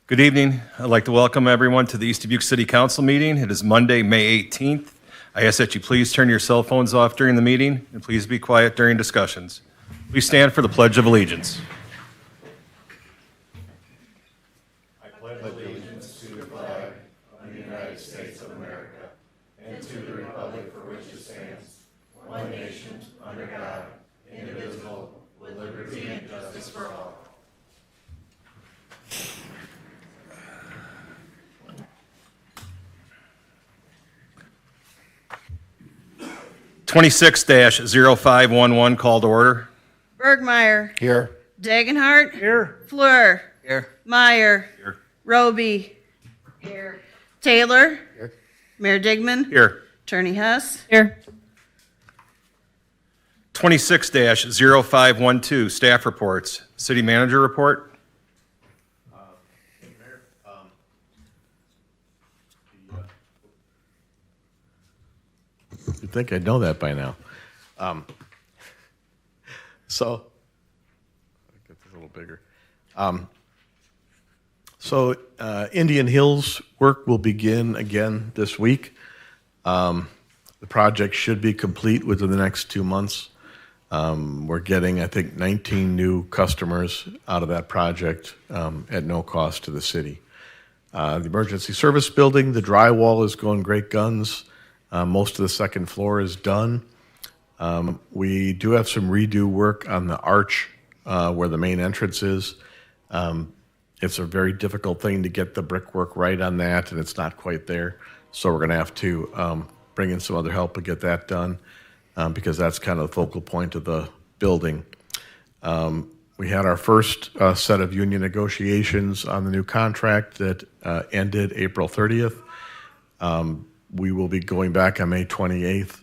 Good evening. I'd like to welcome everyone to the East Dubuque City Council meeting. It is Monday, May 18th. I ask that you please turn your cell phones off during the meeting and please be quiet during discussions. Please stand for the Pledge of Allegiance. I pledge allegiance to the flag of the United States of America and to the republic for which it stands, one nation, under God, indivisible, with liberty and justice for all. 26-0511 call to order. Bergmeyer. Here. Dagenhart. Here. Fleur. Here. Meyer. Here. Roby. Here. Taylor. Here. Mayor Digman. Here. Attorney Hess. Here. 26-0512 staff reports. City manager report. You'd think I'd know that by now. So, I'll get this a little bigger. Indian Hills work will begin again this week. The project should be complete within the next 2 months. We're getting, I think, 19 new customers out of that project at no cost to the city. The emergency service building, the drywall is going great guns. Most of the second floor is done. We do have some redo work on the arch where the main entrance is. It's a very difficult thing to get the brickwork right on that, and it's not quite there. So we're going to have to bring in some other help to get that done because that's kind of the focal point of the building. We had our first set of union negotiations on the new contract that ended April 30th. We will be going back on May 28th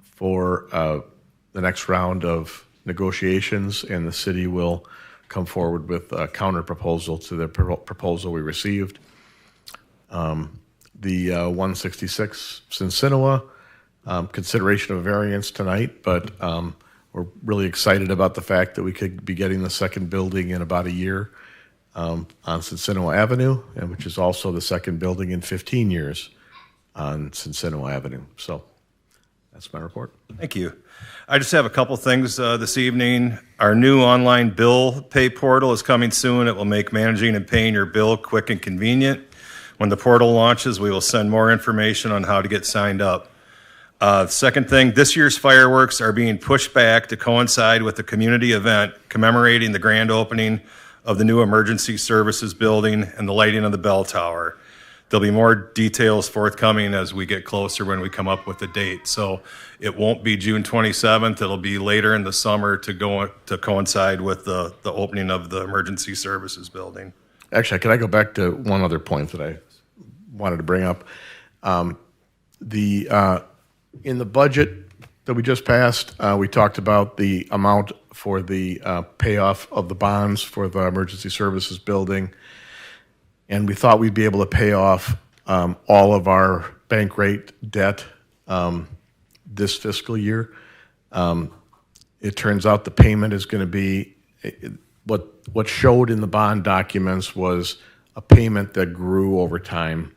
for the next round of negotiations, and the city will come forward with a counter proposal to the proposal we received. The 166 Cincinnati, consideration of variance tonight, but we're really excited about the fact that we could be getting the second building in about a year on Cincinnati Avenue, and which is also the second building in 15 years on Cincinnati Avenue. So that's my report. Thank you. I just have a couple things this evening. Our new online bill pay portal is coming soon. It will make managing and paying your bill quick and convenient. When the portal launches, we will send more information on how to get signed up. Second thing, this year's fireworks are being pushed back to coincide with the community event commemorating the grand opening of the new emergency services building and the lighting of the bell tower. There'll be more details forthcoming as we get closer when we come up with the date. So it won't be June 27th. It'll be later in the summer to coincide with the opening of the emergency services building. Actually, can I go back to one other point that I wanted to bring up? In the budget that we just passed, we talked about the amount for the payoff of the bonds for the emergency services building. And we thought we'd be able to pay off all of our bank rate debt this fiscal year. It turns out the payment is going to be, what showed in the bond documents was a payment that grew over time.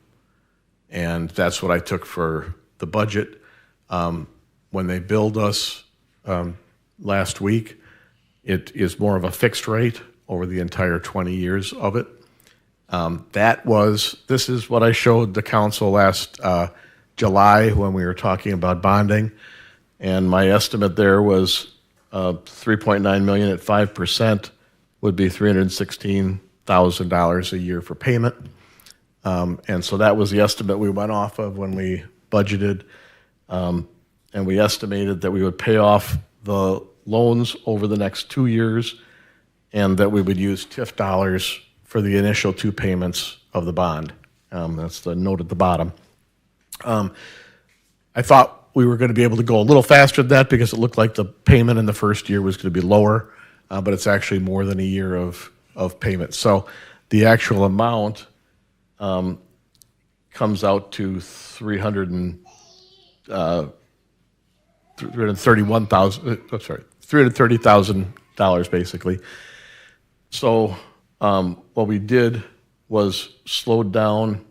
And that's what I took for the budget. When they billed us last week, it is more of a fixed rate over the entire 20 years of it. This is what I showed the council last July when we were talking about bonding. And my estimate there was $3.9 million at 5% would be $316,000 a year for payment. And so that was the estimate we went off of when we budgeted. And we estimated that we would pay off the loans over the next 2 years and that we would use TIF dollars for the initial 2 payments of the bond. That's the note at the bottom. I thought we were going to be able to go a little faster than that because it looked like the payment in the first year was going to be lower, but it's actually more than a year of payment. So the actual amount comes out to $330,000 basically. So what we did was slowed down.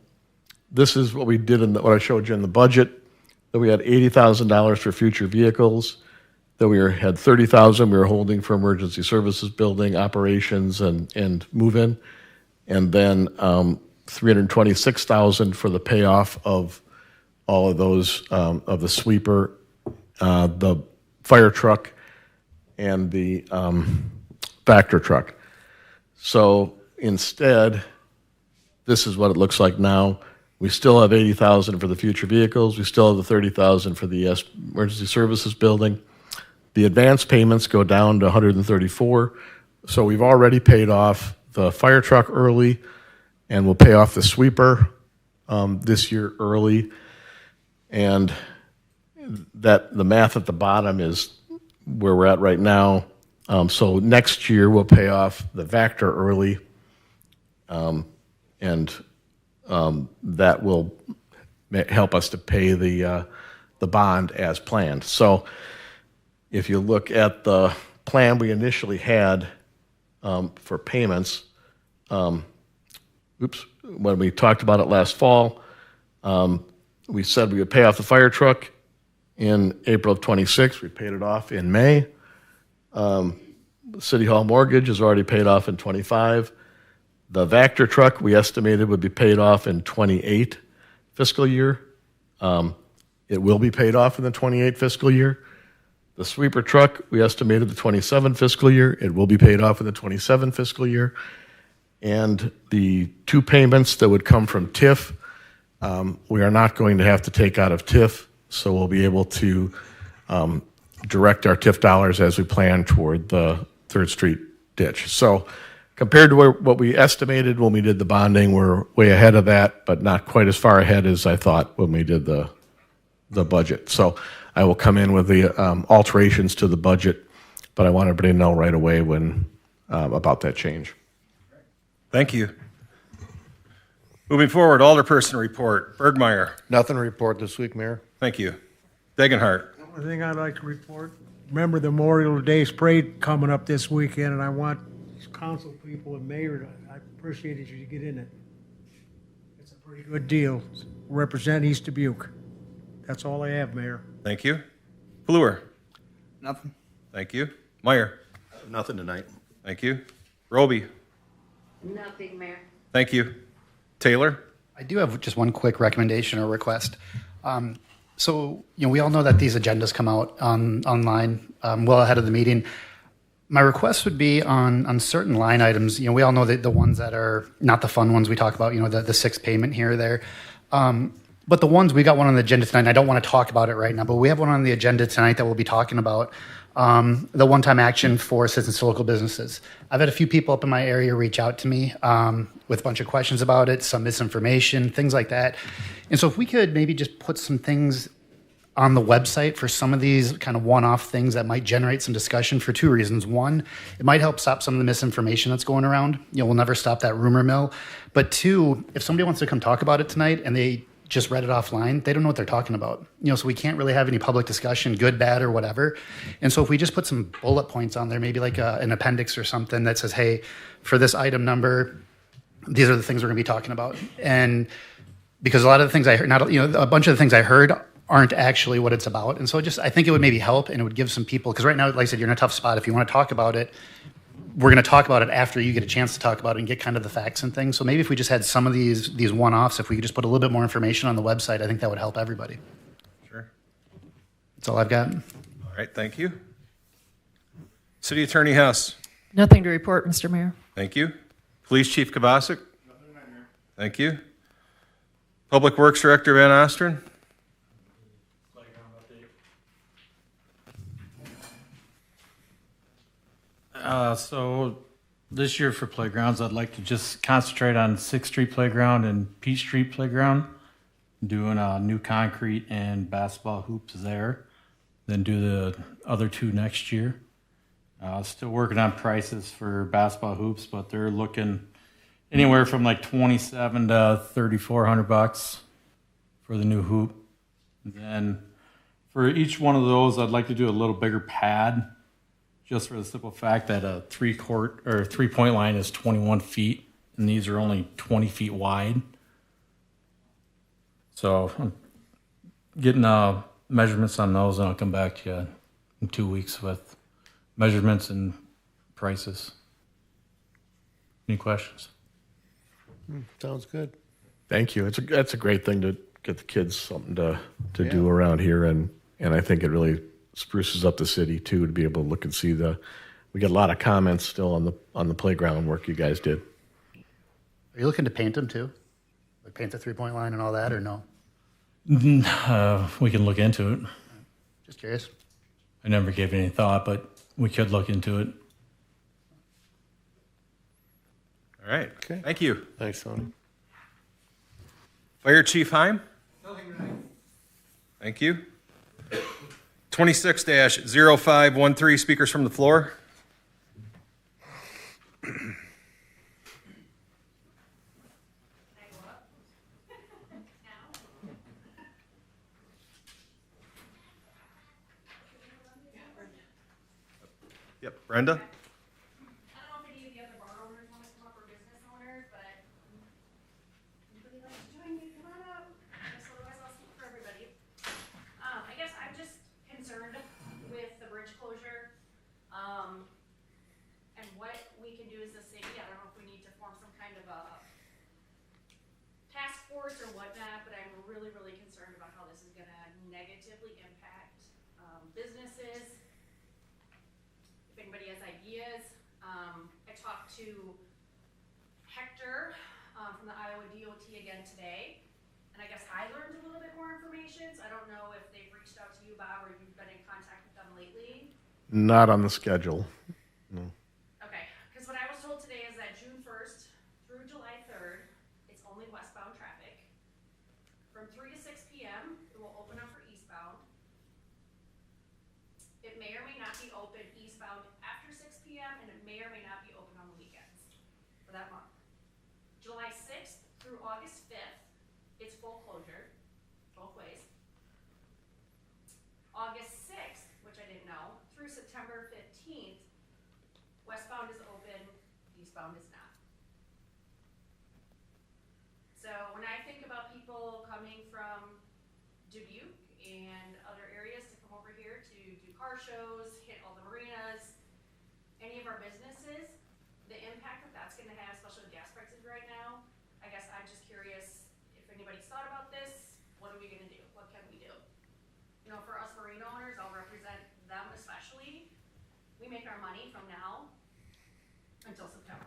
This is what we did in what I showed you in the budget, that we had $80,000 for future vehicles, that had $30,000 we were holding for emergency services building, operations, and move-in, and then $326,000 for the payoff of all of those, of the sweeper, the fire truck, and the Vector truck. So instead, this is what it looks like now. We still have $80,000 for the future vehicles. We still have the $30,000 for the emergency services building. The advance payments go down to $134,000. So we've already paid off the fire truck early, and we'll pay off the sweeper this year early. And that the math at the bottom is where we're at right now. So next year we'll pay off the Vector early, and that will help us to pay the bond as planned. So if you look at the plan we initially had for payments, when we talked about it last fall, we said we would pay off the fire truck in April of 26. We paid it off in May. City Hall mortgage is already paid off in 25. The Vector truck we estimated would be paid off in 28 fiscal year. It will be paid off in the 28 fiscal year. The sweeper truck we estimated the 27 fiscal year. It will be paid off in the 27 fiscal year. And the two payments that would come from TIF, we are not going to have to take out of TIF, so we'll be able to direct our TIF dollars as we plan toward the 3rd Street ditch. So compared to what we estimated when we did the bonding, we're way ahead of that, but not quite as far ahead as I thought when we did the budget. So I will come in with the alterations to the budget, but I want everybody to know right away when about that change. Thank you. Moving forward, Alderperson report. Bergmeyer. Nothing to report this week, Mayor. Thank you. Degenhardt. The only thing I'd like to report, remember the Memorial Day parade coming up this weekend, and I want council people and mayor, I appreciated you to get in it. It's a pretty good deal. Represent East Dubuque. That's all I have, Mayor. Thank you. Fluer. Nothing. Thank you. Meyer. Nothing tonight. Thank you. Roby. Nothing, Mayor. Thank you. Taylor. I do have just one quick recommendation or request. So, we all know that these agendas come out online well ahead of the meeting. My request would be on certain line items. We all know that the ones that are not the fun ones we talk about, the sixth payment here or there. But the ones, we got one on the agenda tonight, and I don't want to talk about it right now, but we have one on the agenda tonight that we'll be talking about, the one-time action for assistance to local businesses. I've had a few people up in my area reach out to me with a bunch of questions about it, some misinformation, things like that. And so if we could maybe just put some things on the website for some of these kind of one-off things that might generate some discussion for two reasons. One, it might help stop some of the misinformation that's going around. We'll never stop that rumor mill. But two, if somebody wants to come talk about it tonight and they just read it offline, they don't know what they're talking about. So we can't really have any public discussion, good, bad, or whatever. And so if we just put some bullet points on there, maybe like an appendix or something that says, hey, for this item number, these are the things we're going to be talking about. And because a lot of the things I heard, a bunch of the things I heard aren't actually what it's about. And so I think it would maybe help, and it would give some people, because right now, like I said, you're in a tough spot. If you want to talk about it, we're going to talk about it after you get a chance to talk about it and get kind of the facts and things. So maybe if we just had some of these one-offs, if we could just put a little bit more information on the website, I think that would help everybody. Sure. That's all I've got. All right, thank you. City Attorney Hess. Nothing to report, Mr. Mayor. Thank you. Police Chief Kabasic. Thank you. Public Works Director Van Osteren. So this year for playgrounds, I'd like to just concentrate on 6th Street Playground and Peach Street Playground, doing new concrete and basketball hoops there, then do the other two next year. Still working on prices for basketball hoops, but they're looking anywhere from like $2,700 to $3,400 for the new hoop. And then for each one of those, I'd like to do a little bigger pad, just for the simple fact that a 3-point line is 21 feet, and these are only 20 feet wide. So I'm getting measurements on those, and I'll come back to you in 2 weeks with measurements and prices. Any questions? Sounds good. Thank you. That's a great thing to get the kids something to do around here, and I think it really spruces up the city too, to be able to look and see we get a lot of comments still on the playground work you guys did. Are you looking to paint them too? Like paint the 3-point line and all that, or no? We can look into it. Just curious. I never gave it any thought, but we could look into it. All right. Okay. Thank you. Thanks, Tony. Fire Chief Heim? Thank you. 26-0513, speakers from the floor. Yep, Brenda? I don't know if any of the other bar owners want to come up or business owners, but anybody likes to join me, come on up. Guess otherwise I'll speak for everybody. I guess I'm just concerned with the bridge closure, and what we can do as a city. I don't know if we need to form some kind of a task force or whatnot, but I'm really, really concerned about how this is gonna negatively impact, businesses. If anybody has ideas, I talked to Hector from the Iowa DOT again today, and I guess I learned a little bit more information. So I don't know if they've reached out to you, Bob, or you've been in contact with them lately. Not on the schedule. Okay, because what I was told today is that June 1st through July 3rd, it's only westbound traffic. From 3 to 6 p.m., it will open up for eastbound. It may or may not be open eastbound after 6 p.m., and it may or may not be open on the weekends for that month. July 6th through August 5th, it's full closure, both ways. August 6th, which I didn't know, through September 15th, westbound is open, eastbound is not. So when I think about people coming from Dubuque and other areas to come over here to do car shows, hit all the marinas, any of our businesses, the impact that that's gonna have, especially with gas prices right now, I guess I'm just curious if anybody's thought about this, what are we gonna do? What can we do? You know, for us marina owners, I'll represent them especially. We make our money from now until September.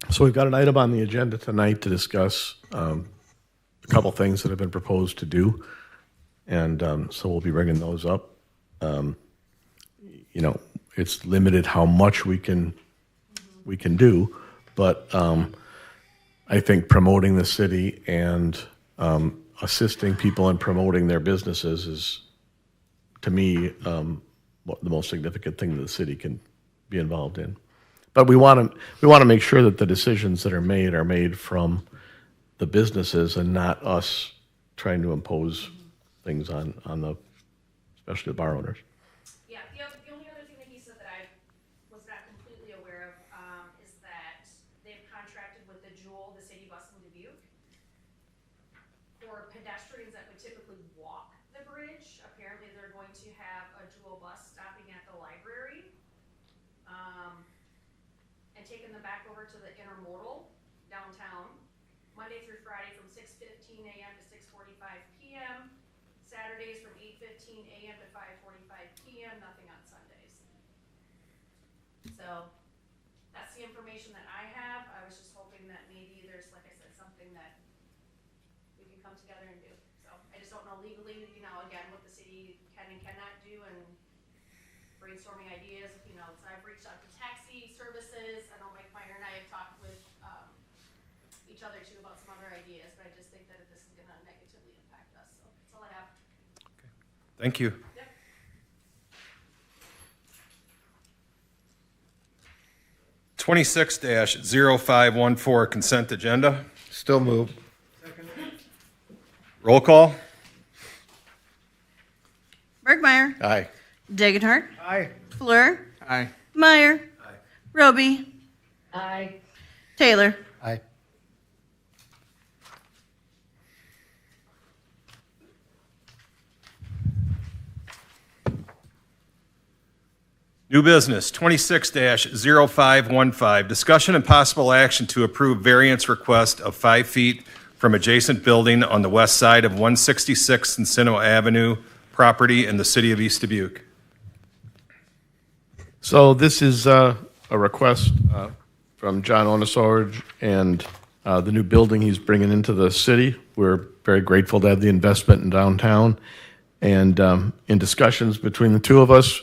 So we've got an item on the agenda tonight to discuss a couple things that have been proposed to do, and so we'll be bringing those up. You know, it's limited how much we can do, but I think promoting the city and assisting people in promoting their businesses is, to me, the most significant thing that the city can be involved in. But we want to make sure that the decisions that are made from the businesses and not us trying to impose things on the, especially the bar owners. Yeah, the only other thing that he said that I was not completely aware of is that they've contracted with the Jewel, the city bus in Dubuque, for pedestrians that would typically walk the bridge. Apparently, they're going to have a Jewel bus stopping at the library, and taking them back over to the intermodal downtown, Monday through Friday from 6:15 a.m. to 6:45 p.m., Saturdays from 8:15 a.m. to 5:45 p.m., nothing on Sundays. So that's the information that I have. I was just hoping that maybe there's, like I said, something that we can come together and do. So I just don't know legally, you know, again, what the city can and cannot do, and brainstorming ideas, you know, so I've reached out to taxi services. I know Mike Miner and I have talked with each other too about some other ideas, but I just think that this is gonna negatively impact us, so that's all I have. Thank you. Yep. 26-0514, consent agenda. Still move. Roll call. Bergmeyer. Bergmeyer, Aye. Degenhart, Aye. Fleur, Aye. Meyer, Roby, Aye. Taylor. Aye. New business, 26-0515, discussion and possible action to approve variance request of 5 feet from adjacent building on the west side of 166 Encino Avenue property in the city of East Dubuque. So this is a request from John Onosorge and the new building he's bringing into the city. We're very grateful to have the investment in downtown. And in discussions between the two of us,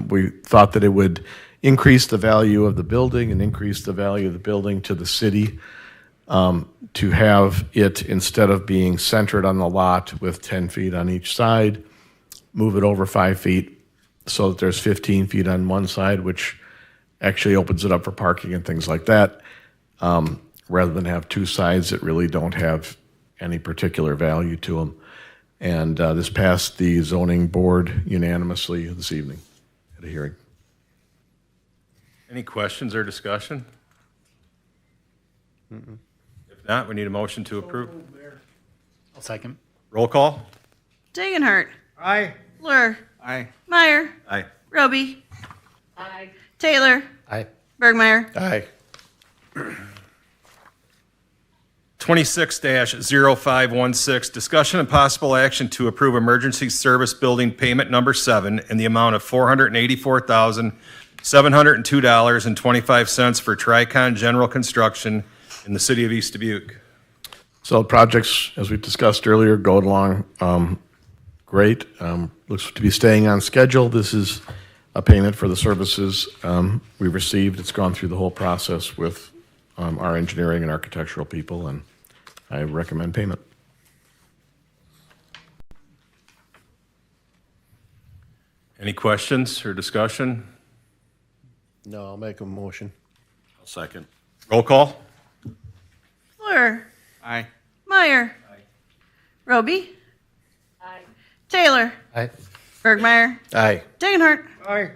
we thought that it would increase the value of the building and increase the value of the building to the city to have it, instead of being centered on the lot with 10 feet on each side, move it over 5 feet so that there's 15 feet on one side, which actually opens it up for parking and things like that, rather than have two sides that really don't have any particular value to them. And this passed the zoning board unanimously this evening at a hearing. Any questions or discussion? If not, we need a motion to approve. I'll second. Roll call? Degenhart, Aye. Fleur, Aye. Meyer, Aye. Roby, Aye. Taylor, Aye. Bergmeyer. Aye. 26-0516, discussion and possible action to approve emergency service building payment number 7 in the amount of $484,702.25 for Tricon General Construction in the city of East Dubuque. So projects, as we discussed earlier, go along great. Looks to be staying on schedule. This is a payment for the services we received. It's gone through the whole process with our engineering and architectural people, and I recommend payment. Any questions or discussion? No, I'll make a motion. I'll second. Roll call? Fleur, Aye. Meyer, Roby, Aye. Taylor, Aye. Bergmeyer, Aye. Degenhart. Aye.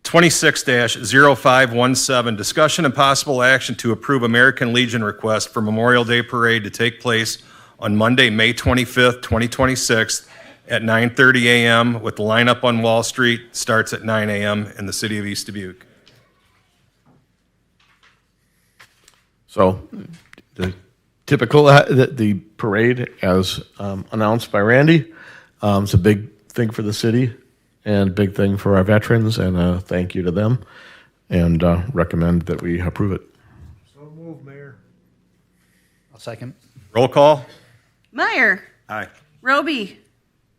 26-0517, discussion and possible action to approve American Legion request for Memorial Day Parade to take place on Monday, May 25th, 2026 at 9:30 a.m. with the lineup on Wall Street starts at 9 a.m. in the city of East Dubuque. So the typical, the parade, as announced by Randy, it's a big thing for the city and big thing for our veterans, and thank you to them, and recommend that we approve it. So move, Mayor. I'll second. Roll call? Meyer, Aye. Roby,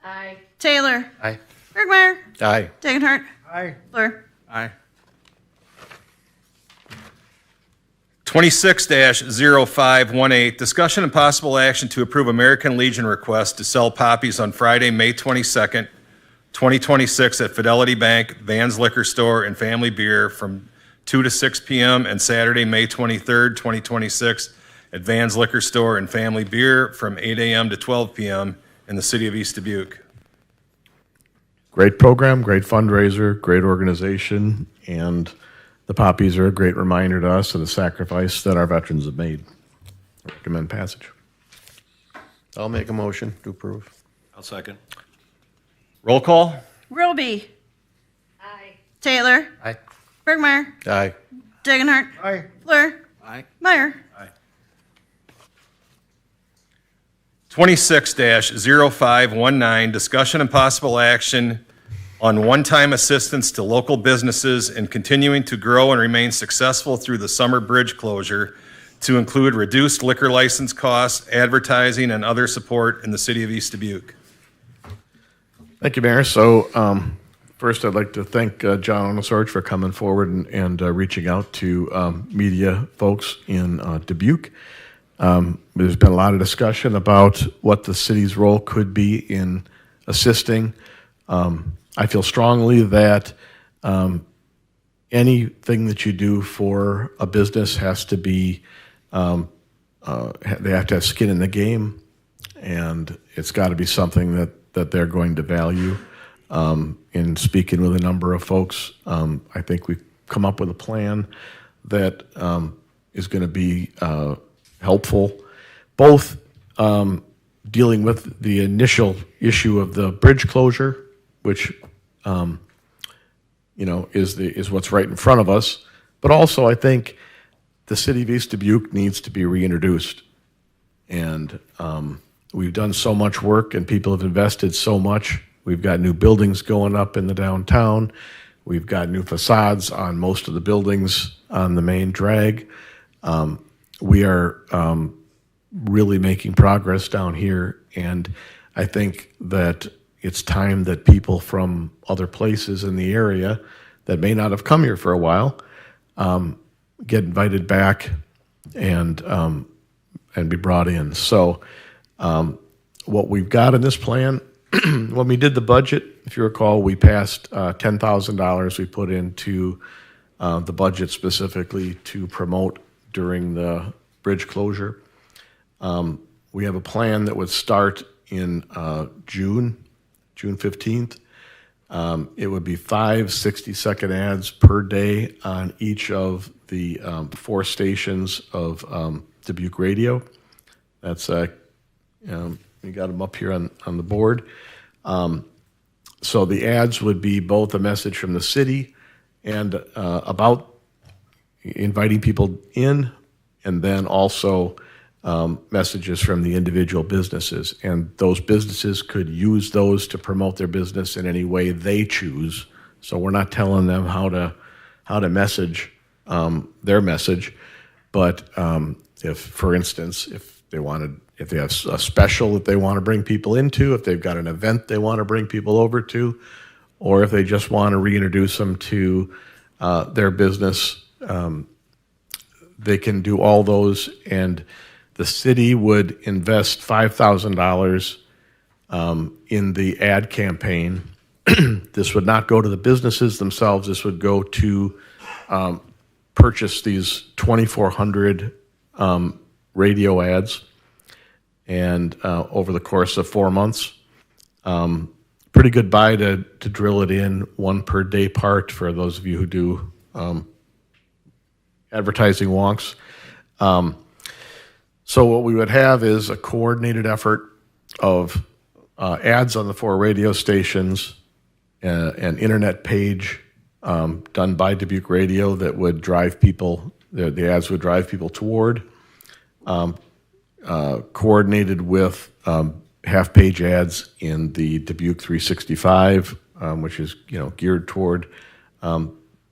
Aye. Taylor, Aye. Bergmeyer, Aye. Degenhart, Aye. Fleur. Aye. 26-0518, discussion and possible action to approve American Legion request to sell poppies on Friday, May 22nd, 2026 at Fidelity Bank, Van's Liquor Store, and Family Beer from 2 to 6 p.m. and Saturday, May 23rd, 2026 at Van's Liquor Store and Family Beer from 8 a.m. to 12 p.m. in the city of East Dubuque. Great program, great fundraiser, great organization, and the poppies are a great reminder to us of the sacrifice that our veterans have made. I recommend passage. I'll make a motion to approve. I'll second. Roll call? Roby, Aye. Taylor, Aye. Bergmeyer, Aye. Degenhart, Aye. Fleur, Aye. Meyer. 26-0519, discussion and possible action on one-time assistance to local businesses in continuing to grow and remain successful through the summer bridge closure to include reduced liquor license costs, advertising, and other support in the city of East Dubuque. Thank you, Mayor. So first, I'd like to thank John Onosorge for coming forward and reaching out to media folks in Dubuque. There's been a lot of discussion about what the city's role could be in assisting. I feel strongly that anything that you do for a business has to be, they have to have skin in the game, and it's got to be something that they're going to value. In speaking with a number of folks, I think we've come up with a plan that is going to be helpful, both dealing with the initial issue of the bridge closure, which is what's right in front of us, but also I think the city of East Dubuque needs to be reintroduced, and we've done so much work, and people have invested so much. We've got new buildings going up in the downtown. We've got new facades on most of the buildings on the main drag. We are really making progress down here, and I think that it's time that people from other places in the area that may not have come here for a while get invited back and be brought in. So what we've got in this plan, when we did the budget, if you recall, we passed $10,000 we put into the budget specifically to promote during the bridge closure. We have a plan that would start in June 15th. It would be 5 60-second ads per day on each of the 4 stations of Dubuque Radio. That's you got them up here on the board. So the ads would be both a message from the city and about inviting people in, and then also messages from the individual businesses. And those businesses could use those to promote their business in any way they choose. So we're not telling them how to message their message. But if, for instance, if they have a special that they want to bring people into, if they've got an event they want to bring people over to, or if they just want to reintroduce them to their business, they can do all those. And the city would invest $5,000 in the ad campaign. This would not go to the businesses themselves. This would go to purchase these 2,400 radio ads, and over the course of 4 months. Pretty good buy to drill it in, 1 per day part for those of you who do advertising wonks. So what we would have is a coordinated effort of ads on the 4 radio stations, an internet page done by Dubuque Radio that would drive people, the ads would drive people toward, coordinated with half-page ads in the Dubuque 365, which is geared toward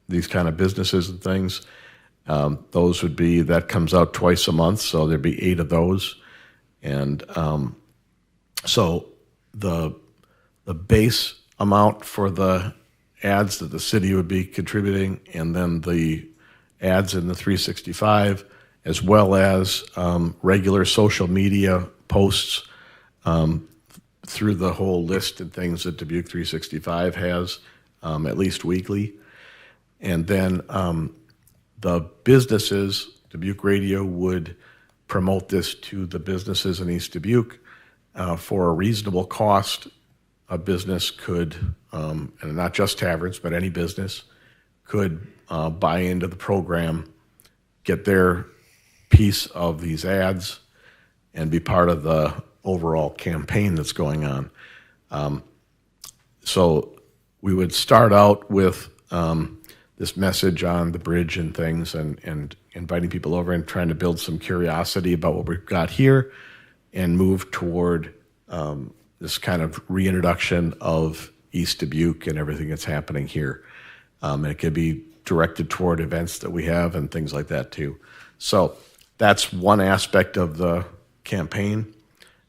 these kind of businesses and things. Those would be, that comes out twice a month, so there'd be 8 of those. And so the base amount for the ads that the city would be contributing, and then the ads in the 365, as well as regular social media posts through the whole list and things that Dubuque 365 has, at least weekly. And then the businesses, Dubuque Radio would promote this to the businesses in East Dubuque for a reasonable cost. A business could, and not just taverns, but any business, could buy into the program, get their piece of these ads, and be part of the overall campaign that's going on. So we would start out with this message on the bridge and things, and inviting people over and trying to build some curiosity about what we've got here, and move toward this kind of reintroduction of East Dubuque and everything that's happening here. And it could be directed toward events that we have and things like that too. So that's one aspect of the campaign.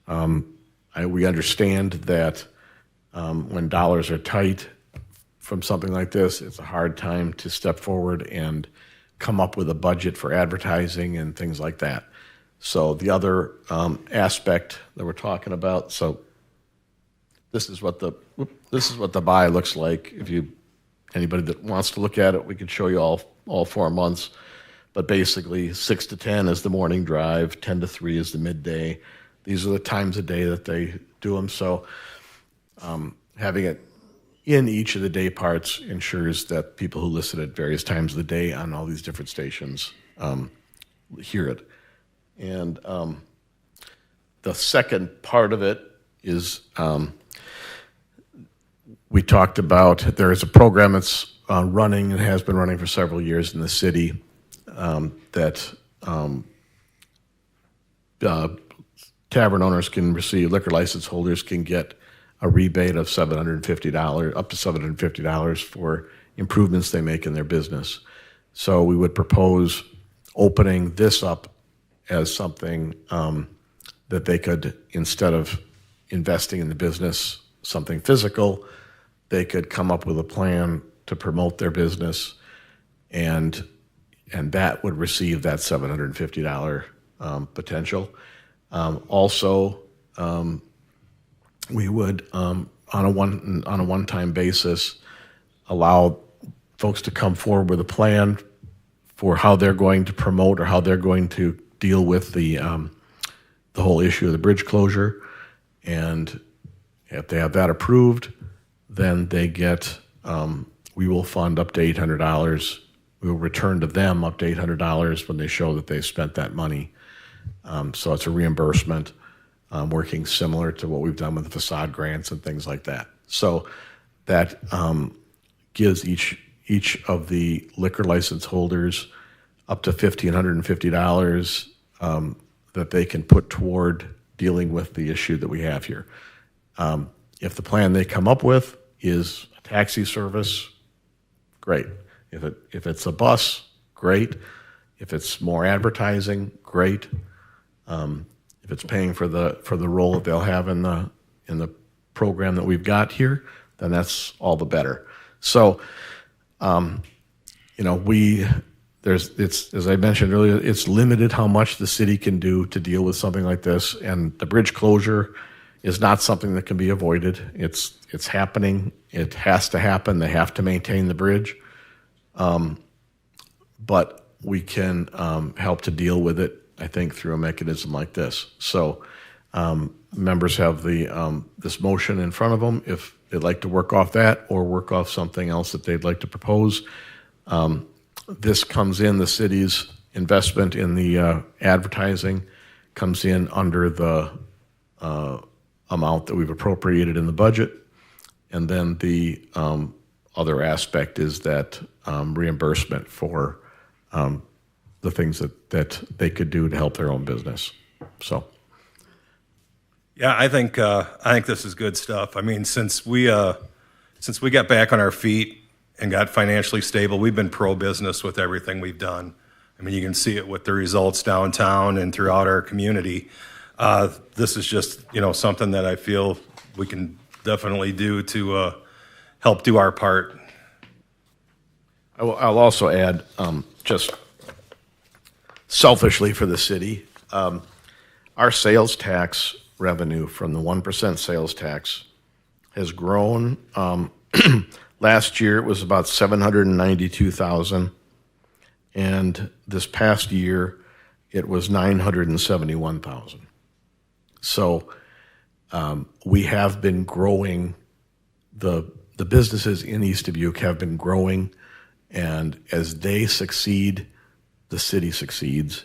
We understand that when dollars are tight from something like this, it's a hard time to step forward and come up with a budget for advertising and things like that. So the other aspect that we're talking about, so this is what the buy looks like. If anybody that wants to look at it, we could show you all 4 months. But basically, 6 to 10 is the morning drive, 10 to 3 is the midday, these are the times of day that they do them. So having it in each of the day parts ensures that people who listen at various times of the day on all these different stations hear it. And the second part of it is we talked about there is a program that's running and has been running for several years in the city that tavern owners can receive, liquor license holders can get a rebate of $750, up to $750 for improvements they make in their business. So we would propose opening this up as something that they could, instead of investing in the business, something physical, they could come up with a plan to promote their business, and that would receive that $750 potential. Also, we would on a one-time basis allow folks to come forward with a plan for how they're going to promote or how they're going to deal with the whole issue of the bridge closure. And if they have that approved, then they get, we will fund up to $800. We will return to them up to $800 when they show that they spent that money. So it's a reimbursement, working similar to what we've done with the facade grants and things like that. So that gives each of the liquor license holders up to $1,550 that they can put toward dealing with the issue that we have here. If the plan they come up with is a taxi service, great. If it's a bus, great. If it's more advertising, great. If it's paying for the role that they'll have in the program that we've got here, then that's all the better. So, it's as I mentioned earlier, it's limited how much the city can do to deal with something like this, and the bridge closure is not something that can be avoided. It's happening. It has to happen. They have to maintain the bridge, but we can help to deal with it, I think, through a mechanism like this. So members have this motion in front of them. If they'd like to work off that or work off something else that they'd like to propose, this comes in, the city's investment in the advertising comes in under the amount that we've appropriated in the budget. And then the other aspect is that reimbursement for the things that they could do to help their own business. So, Yeah, I think this is good stuff. I mean, since we got back on our feet and got financially stable, we've been pro-business with everything we've done. I mean, you can see it with the results downtown and throughout our community. This is just, something that I feel we can definitely do to help do our part. I'll also add, just selfishly for the city, our sales tax revenue from the 1% sales tax has grown. Last year it was about $792,000, and this past year it was $971,000. So we have been growing. The businesses in East Dubuque have been growing, and as they succeed, the city succeeds.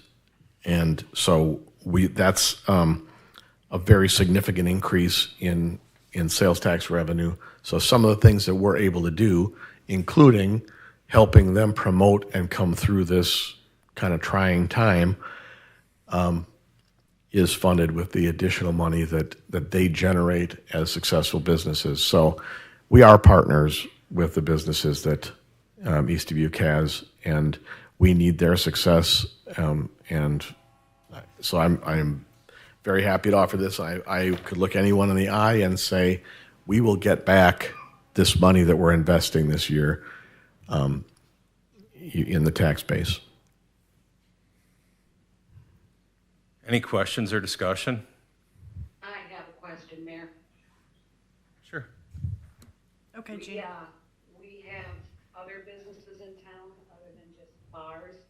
And so that's a very significant increase in sales tax revenue. So some of the things that we're able to do, including helping them promote and come through this kind of trying time, is funded with the additional money that they generate as successful businesses. So we are partners with the businesses that East Dubuque has, and we need their success. And so I'm very happy to offer this. I could look anyone in the eye and say, we will get back this money that we're investing this year in the tax base. Any questions or discussion? I have a question, Mayor. Sure. Okay, We, Jean. we have other businesses in town other than just bars.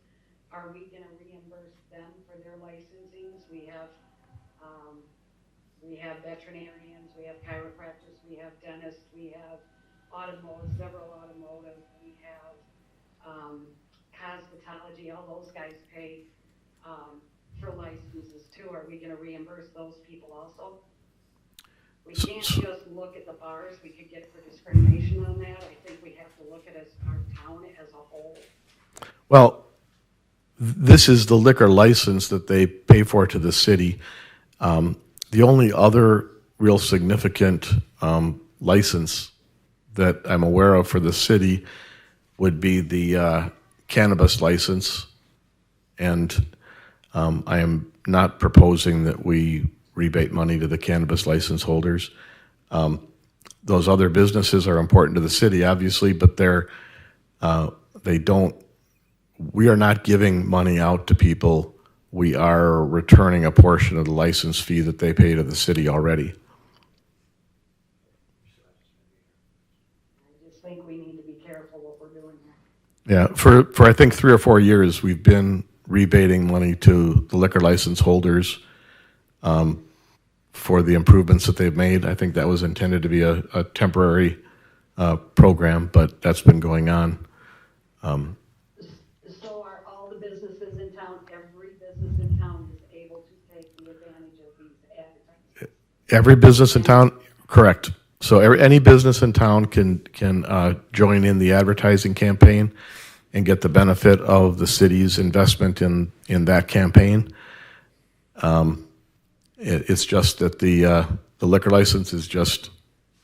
Are we gonna reimburse them for their licensings? We have, we have veterinarians, we have chiropractors, we have dentists, we have several automotive, we have, cosmetology, all those guys pay, for licenses too. Are we gonna reimburse those people also? We can't just look at the bars, we could get for discrimination on that. I think we have to look at our town as a whole. Well, this is the liquor license that they pay for to the city. The only other real significant license that I'm aware of for the city would be the cannabis license. And I am not proposing that we rebate money to the cannabis license holders. Those other businesses are important to the city, obviously, but we are not giving money out to people. We are returning a portion of the license fee that they pay to the city already. I just think we need to be careful what we're doing here. Yeah, for I think 3 or 4 years, we've been rebating money to the liquor license holders for the improvements that they've made. I think that was intended to be a temporary program, but that's been going on. So are all the businesses in town, every business in town is able to take the advantage of these advertisements? Every business in town, correct. So any business in town can join in the advertising campaign and get the benefit of the city's investment in that campaign. It's just that the liquor license is just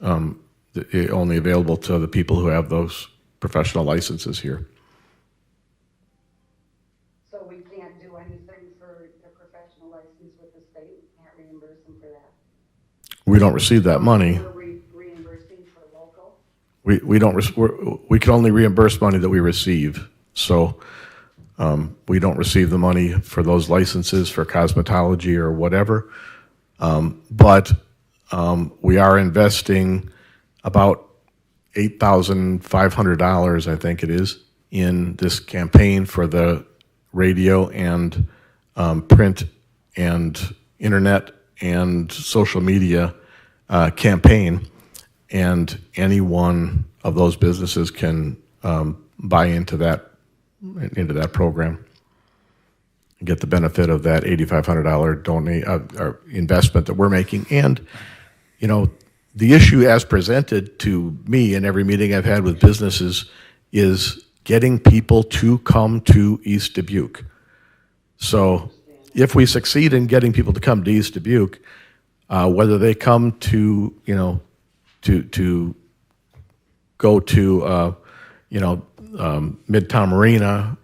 only available to the people who have those professional licenses here. So we can't do anything for the professional license with the state, we can't reimburse them for that? We don't receive that money. We're reimbursing for local? We can only reimburse money that we receive. So we don't receive the money for those licenses for cosmetology or whatever. But we are investing about $8,500, I think it is, in this campaign for the radio and print and internet and social media campaign. And any one of those businesses can buy into that program and get the benefit of that $8,500 investment that we're making. And, you know, the issue as presented to me in every meeting I've had with businesses is getting people to come to East Dubuque. So if we succeed in getting people to come to East Dubuque, whether they come to, to go to, Midtown Marina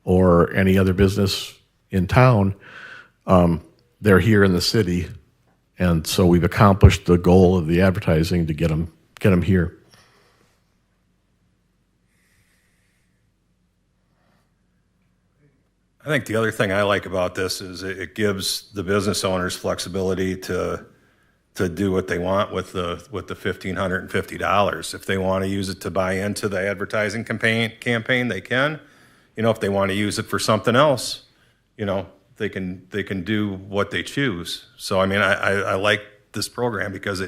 or any other business in town, they're here in the city. And so we've accomplished the goal of the advertising to get them here. I think the other thing I like about this is it gives the business owners flexibility to do what they want with the $1,550. If they want to use it to buy into the advertising campaign, they can. If they want to use it for something else, they can do what they choose. So I mean, I like this program because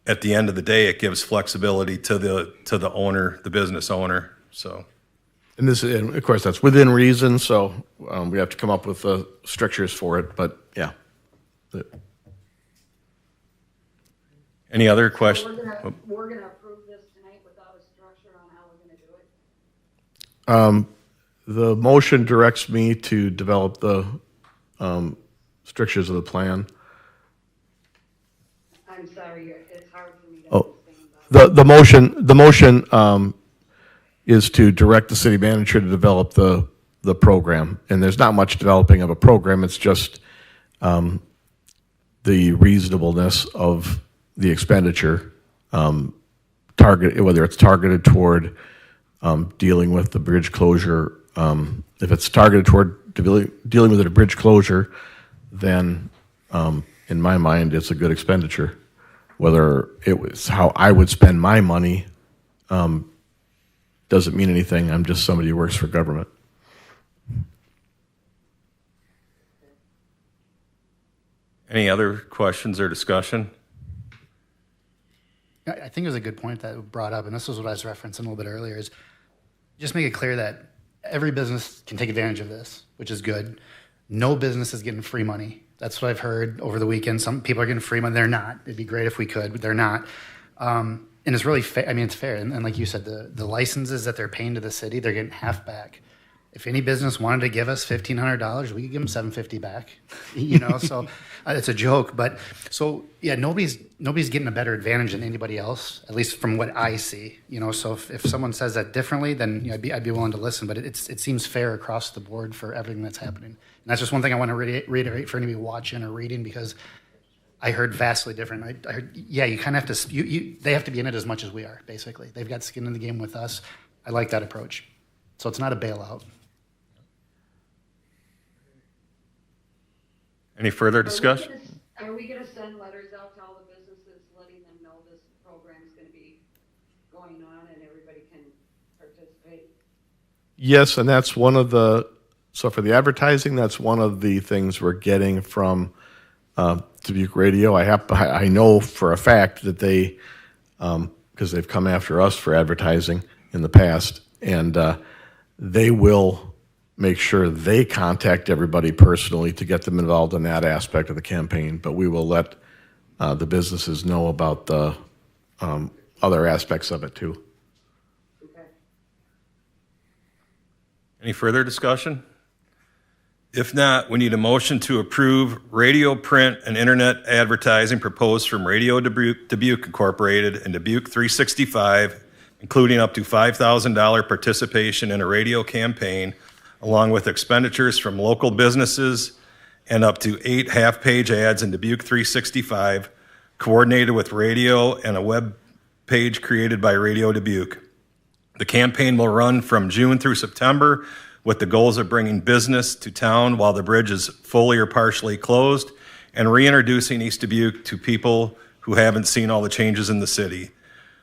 at the end of the day, it gives flexibility to the owner, the business owner. So. And of course, that's within reason. So we have to come up with strictures for it. But yeah. Any other questions? We're gonna approve this tonight without a structure on how we're gonna do it? The motion directs me to develop the strictures of the plan. I'm sorry, it's hard for me to Oh, understand. the motion is to direct the city manager to develop the program. And there's not much developing of a program. It's just the reasonableness of the expenditure, whether it's targeted toward dealing with the bridge closure. If it's targeted toward dealing with a bridge closure, then in my mind, it's a good expenditure. Whether it was how I would spend my money doesn't mean anything. I'm just somebody who works for government. Any other questions or discussion? I think it was a good point that was brought up, and this was what I was referencing a little bit earlier, is just make it clear that every business can take advantage of this, which is good. No business is getting free money. That's what I've heard over the weekend. Some people are getting free money. They're not. It'd be great if we could, but they're not. And it's really fair. I mean, it's fair. And like you said, the licenses that they're paying to the city, they're getting half back. If any business wanted to give us $1,500, we could give them $750 back. So it's a joke. But so yeah, nobody's getting a better advantage than anybody else, at least from what I see. So if someone says that differently, then I'd be willing to listen. But it seems fair across the board for everything that's happening. And that's just one thing I want to reiterate for anybody watching or reading, because I heard vastly different. I heard, yeah, you kind of have to. They have to be in it as much as we are. Basically, they've got skin in the game with us. I like that approach. So it's not a bailout. Any further discussion? Are we gonna send letters out to all the businesses letting them know this program's gonna be going on and everybody can participate? Yes, and that's one of the, so for the advertising, that's one of the things we're getting from Dubuque Radio. I know for a fact that they, because they've come after us for advertising in the past, and they will make sure they contact everybody personally to get them involved in that aspect of the campaign. But we will let the businesses know about the other aspects of it too. Okay. Any further discussion? If not, we need a motion to approve radio, print, and internet advertising proposed from Radio Dubuque Incorporated and Dubuque 365, including up to $5,000 participation in a radio campaign, along with expenditures from local businesses and up to 8 half-page ads in Dubuque 365, coordinated with radio and a web page created by Radio Dubuque. The campaign will run from June through September with the goals of bringing business to town while the bridge is fully or partially closed, and reintroducing East Dubuque to people who haven't seen all the changes in the city.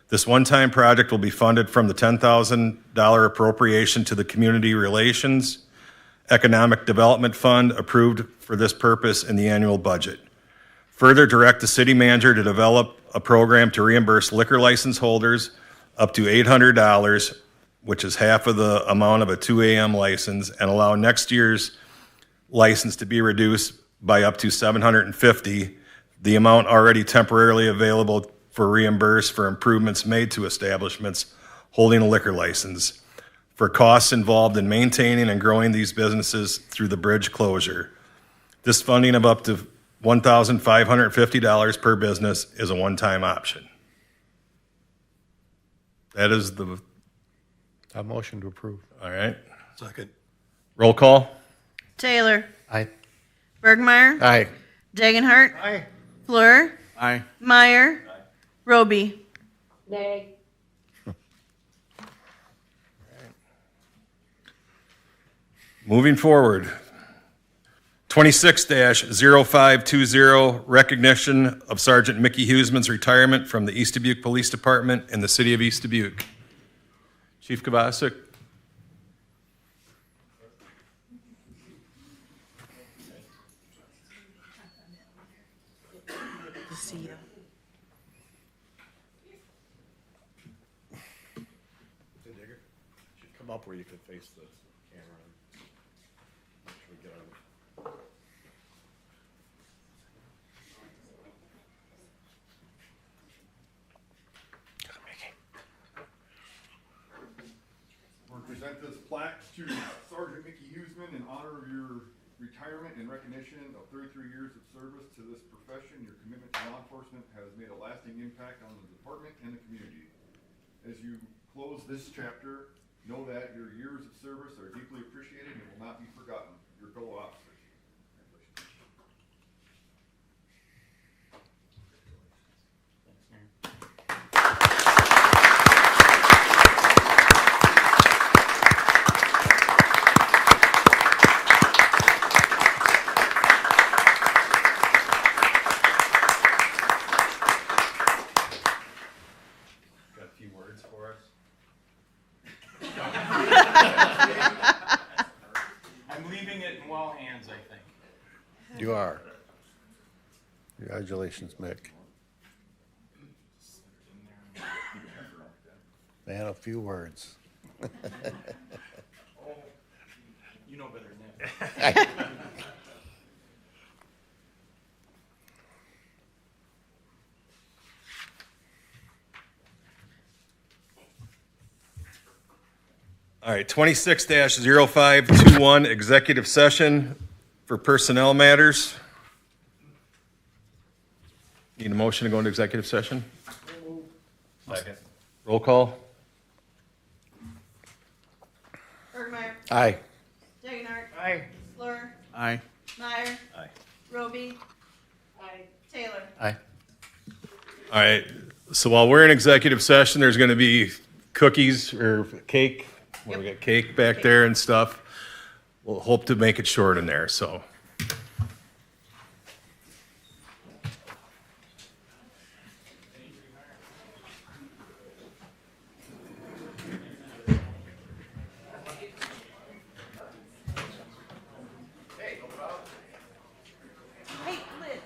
This one-time project will be funded from the $10,000 appropriation to the Community Relations Economic Development Fund approved for this purpose in the annual budget. Further, direct the city manager to develop a program to reimburse liquor license holders up to $800, which is half of the amount of a 2 a.m. license, and allow next year's license to be reduced by up to $750, the amount already temporarily available for reimburse for improvements made to establishments holding a liquor license, for costs involved in maintaining and growing these businesses through the bridge closure. This funding of up to $1,550 per business is a one-time option. That is the, A motion to approve. all right. Second. Roll call. Taylor. Aye. Bergmeyer. Aye. Dagenhart. Aye. Fleur. Aye. Meyer. Roby. Nay. Moving forward, 26-0520, recognition of Sergeant Mickey Huseman's retirement from the East Dubuque Police Department in the city of East Dubuque. Chief Kovacic. See you. Should come up where you could face the camera. Make sure we get on. We'll present this plaque to Sergeant Mickey Huseman in honor of your retirement and recognition of 33 years of service to this profession. Your commitment to law enforcement has made a lasting impact on the department and the community. As you close this chapter, know that your years of service are deeply appreciated and will not be forgotten. Your fellow officers. Got a few words for us? I'm leaving it in well hands. Congratulations, Mick. Man, a few words. You know better than that. All right, 26-0521, executive session for personnel matters. Need a motion to go into executive session? Second. Roll call? Burgmeyer. Aye. Degenhardt. Aye. Fleur. Aye. Meyer. Aye. Roby. I Taylor. Aye. All right, so while we're in executive session, there's going to be cookies or cake. We got cake back there and stuff. We'll hope to make it short in there, so. Hey, Liz.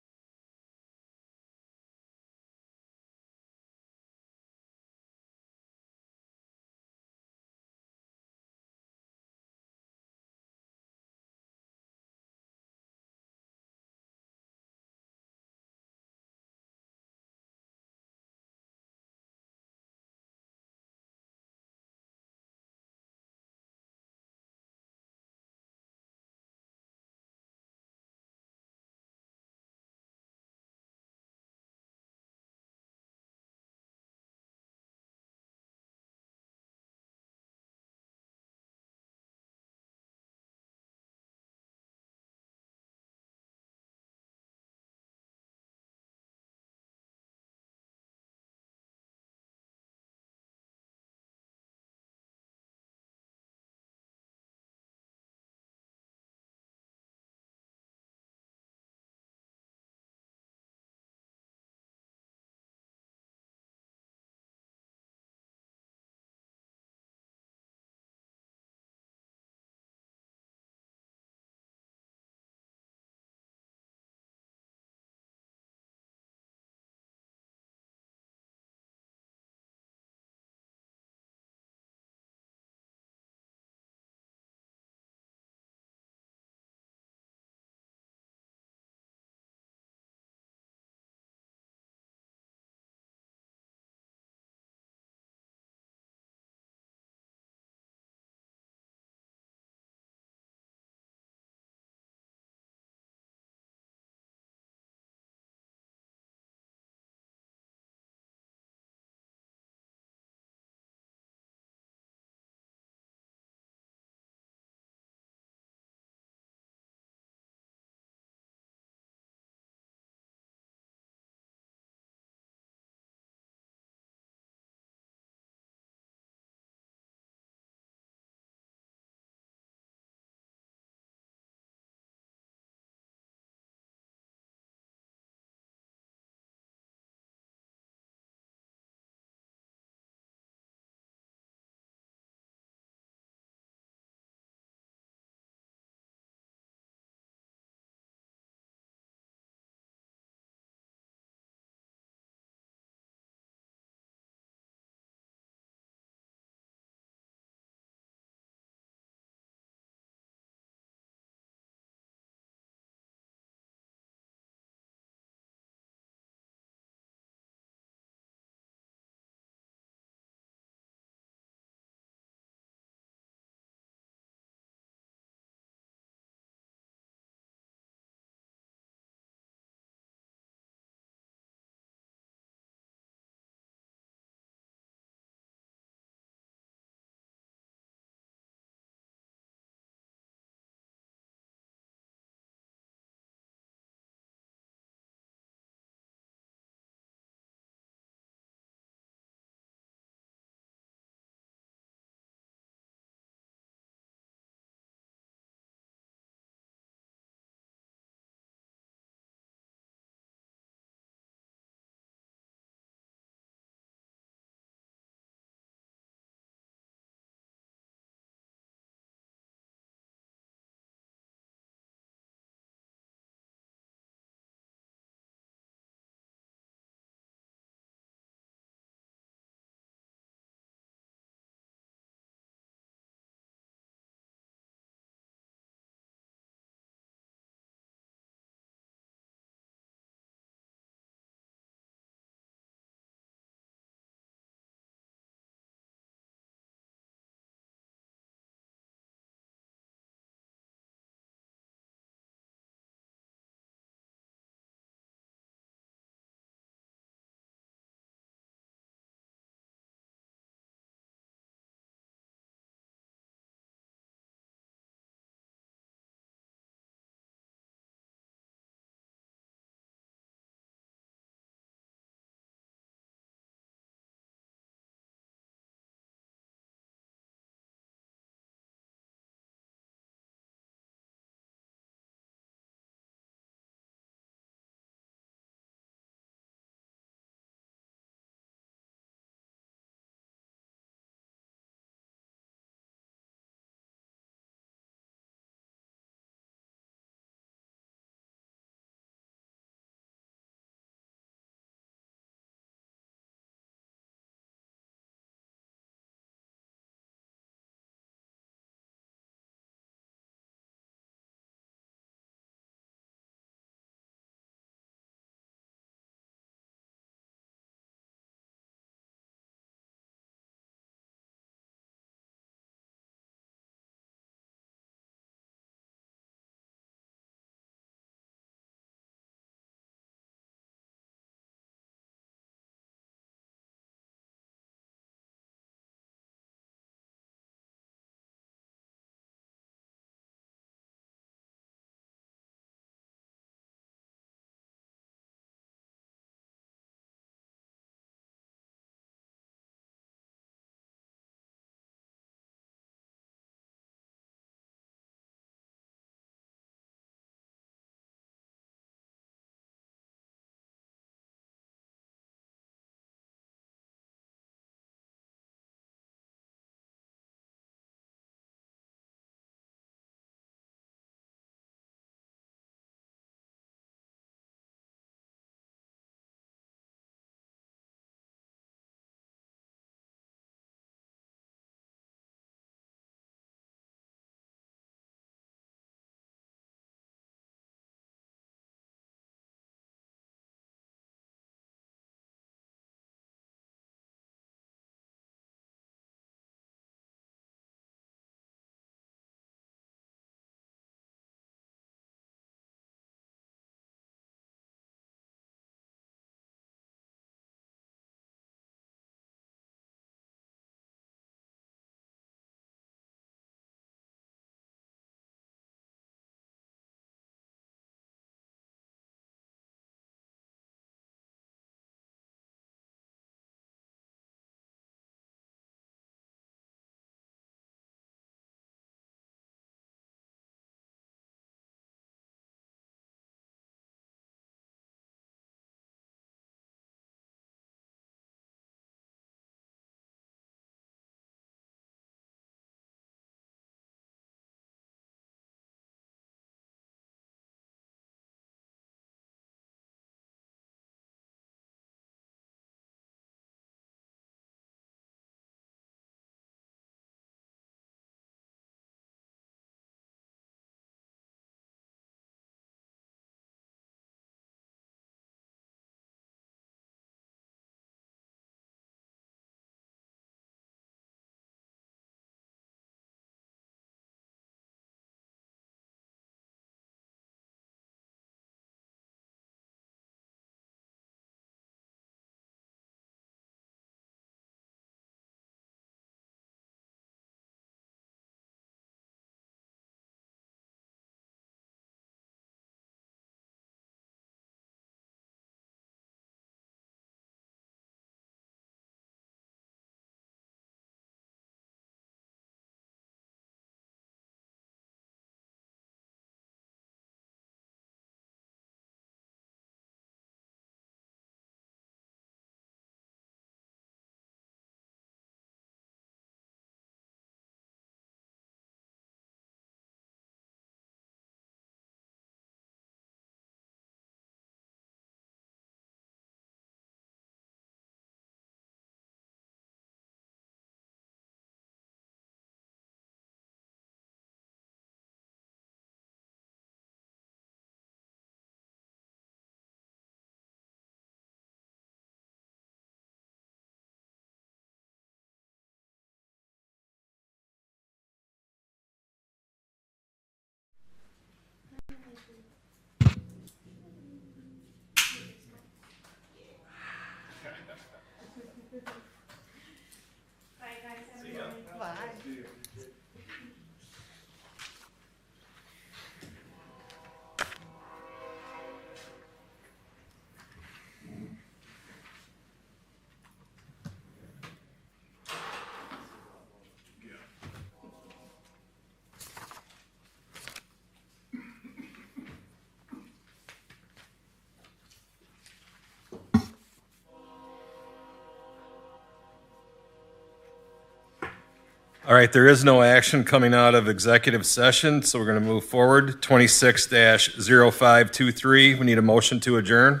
All right, there is no action coming out of executive session, so we're going to move forward. 26-0523, we need a motion to adjourn.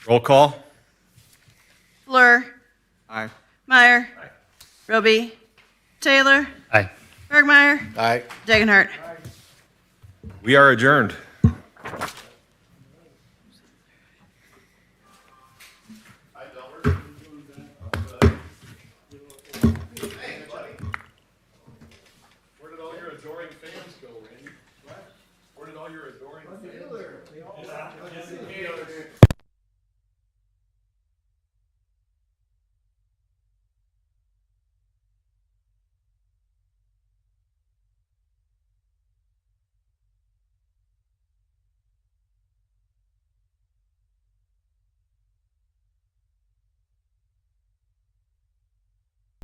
Roll call. Fleur. Aye. Meyer. Roby. Taylor. Aye. Bergmeyer. Aye. Dagenhart. We are adjourned.